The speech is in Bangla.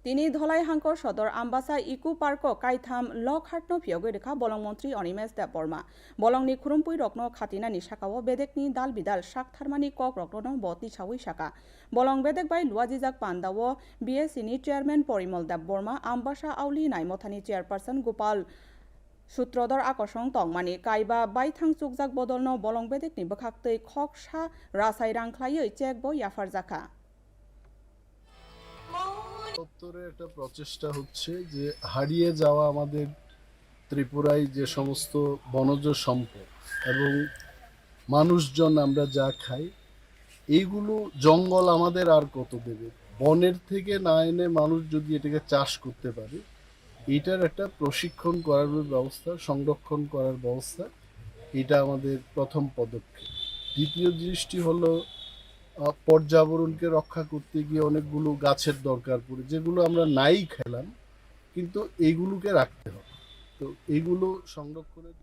তিনি ধলাই হাঙ্কর সদর আমবাসা ইকো পার্ক কাইথাম লক হাটনো ফিয়গৈ রেখা বলং মন্ত্রী অনিমেষ দেববর্মা বলংনি খুরুমপুই রকনো খাতিনানি সাকাও বেদেকনি দাল বিদাল শাক থারমানি কক রকনো বতি সাউই সাকা বলং বেদেক বাই লুয়াজিজাক পান্দাও বিএসসিনি চেয়ারম্যান পরিমল দেববর্মা আমবাসা আউলি নাইমথানি চেয়ারপারসন গোপাল সূত্রধর আকর্ষণ তংমানি কাইবা বাইথাং চুকজাক বদলনো বলং বেদেকনি বখাক্তৈ খক সা রাসাই রাংখ্লাयै চেকব ইয়াফার জাখা দপ্তরে একটা প্রচেষ্টা হচ্ছে যে হারিয়ে যাওয়া আমাদের ত্রিপুরায় যে সমস্ত বনজ সম্পদ এবং মানুষজন আমরা যা খাই এইগুলো জঙ্গল আমাদের আর কত দেবে, বনের থেকে না এনে মানুষ যদি এটাকে চাষ করতে পারে এটার একটা প্রশিক্ষণ করার ব্যবস্থা, সংরক্ষণ করার ব্যবস্থা, এটা আমাদের প্রথম পদক্ষেপ। দ্বিতীয় জিনিসটি হলো পর্যাবরণকে রক্ষা করতে গিয়ে অনেকগুলো গাছের দরকার পড়ে যেগুলো আমরা নাই খেলাম, কিন্তু এইগুলোকে রাখতে হবে। তো এইগুলো সংরক্ষণের